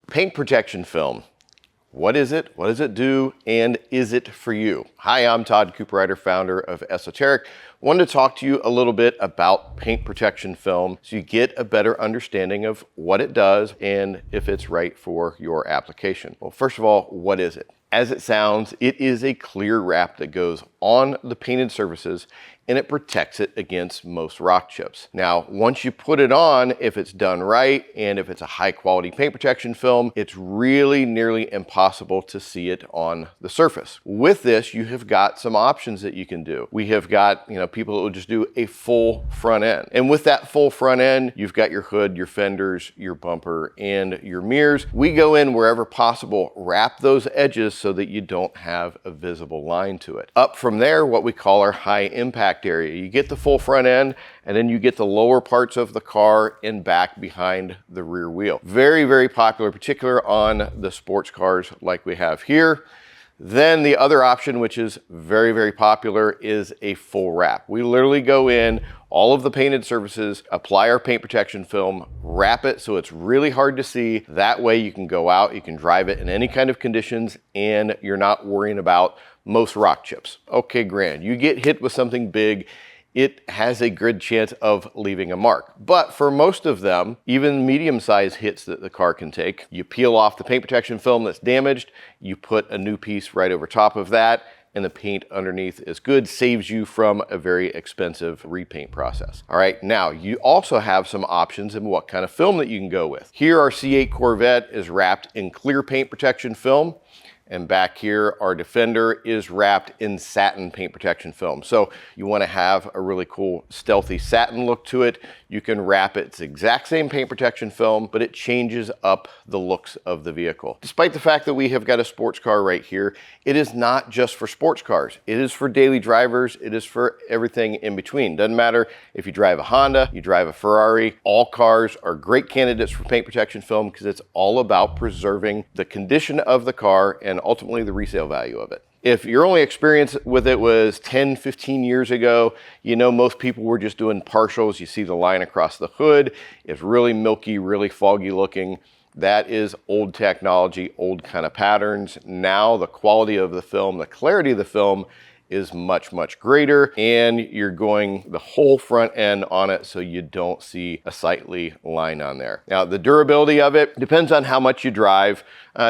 Paint protection film. What is it? What does it do? And is it for you? Hi, I'm Todd Cooperrider, founder of ESOTERIC. Wanted to talk to you a little bit about paint protection film so you get a better understanding of what it does and if it's right for your application. Well, first of all, what is it? As it sounds, it is a clear wrap that goes on the painted surfaces and it protects it against most rock chips. Now, once you put it on, if it's done right and if it's a high quality paint protection film, it's really nearly impossible to see it on the surface. With this, you have got some options that you can do. We have got, people that will just do a full front end. And with that full front end, you've got your hood, your fenders, your bumper, and your mirrors. We go in wherever possible, wrap those edges so that you don't have a visible line to it. Up from there, what we call our high impact area. You get the full front end and then you get the lower parts of the car and back behind the rear wheel. Very, very popular, particularly on the sports cars like we have here. Then the other option, which is very, very popular, is a full wrap. We literally go in, all of the painted surfaces, apply our paint protection film, wrap it so it's really hard to see. That way you can go out, you can drive it in any kind of conditions, and you're not worrying about most rock chips. Okay, grand. You get hit with something big, it has a good chance of leaving a mark. But for most of them, even medium-sized hits that the car can take, you peel off the paint protection film that's damaged, you put a new piece right over top of that, and the paint underneath is good, saves you from a very expensive repaint process. All right, now you also have some options in what kind of film that you can go with. Here, our C8 Corvette is wrapped in clear paint protection film. And back here, our Defender is wrapped in satin paint protection film. So you want to have a really cool stealthy satin look to it. You can wrap it. It's the exact same paint protection film, but it changes up the looks of the vehicle. Despite the fact that we have got a sports car right here, it is not just for sports cars. It is for daily drivers. It is for everything in between. Doesn't matter if you drive a Honda, you drive a Ferrari, all cars are great candidates for paint protection film because it's all about preserving the condition of the car and ultimately the resale value of it. If your only experience with it was 10, 15 years ago, most people were just doing partials. You see the line across the hood. It's really milky, really foggy looking. That is old technology, old kind of patterns. Now the quality of the film, the clarity of the film is much, much greater, and you're going the whole front end on it so you don't see a sightly line on there. Now, the durability of it depends on how much you drive.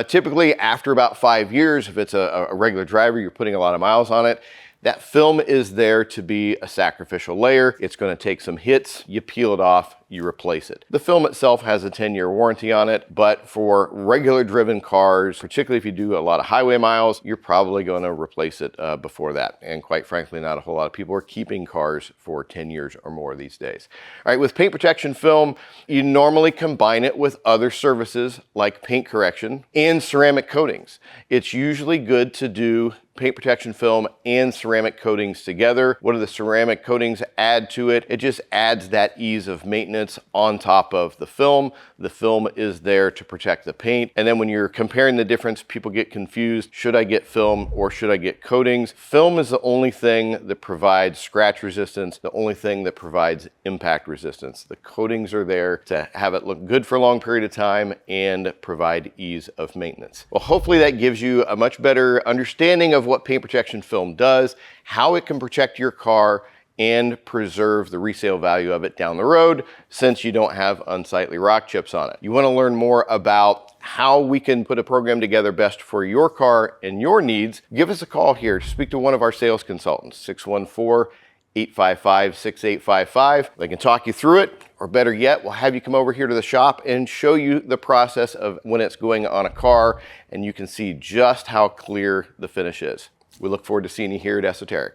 Typically, after about 5 years, if it's a regular driver, you're putting a lot of miles on it, that film is there to be a sacrificial layer. It's going to take some hits, you peel it off, you replace it. The film itself has a 10-year warranty on it, but for regular driven cars, particularly if you do a lot of highway miles, you're probably going to replace it before that. And quite frankly, not a whole lot of people are keeping cars for 10 years or more these days. All right, with paint protection film, you normally combine it with other services like paint correction and ceramic coatings. It's usually good to do paint protection film and ceramic coatings together. What do the ceramic coatings add to it? It just adds that ease of maintenance on top of the film. The film is there to protect the paint. And then when you're comparing the difference, people get confused. Should I get film or should I get coatings? Film is the only thing that provides scratch resistance, the only thing that provides impact resistance. The coatings are there to have it look good for a long period of time and provide ease of maintenance. Well, hopefully that gives you a much better understanding of what paint protection film does, how it can protect your car and preserve the resale value of it down the road since you don't have unsightly rock chips on it. You want to learn more about how we can put a program together best for your car and your needs, give us a call here. Speak to one of our sales consultants, 614-855-6855. They can talk you through it, or better yet, we'll have you come over here to the shop and show you the process of when it's going on a car, and you can see just how clear the finish is. We look forward to seeing you here at ESOTERIC.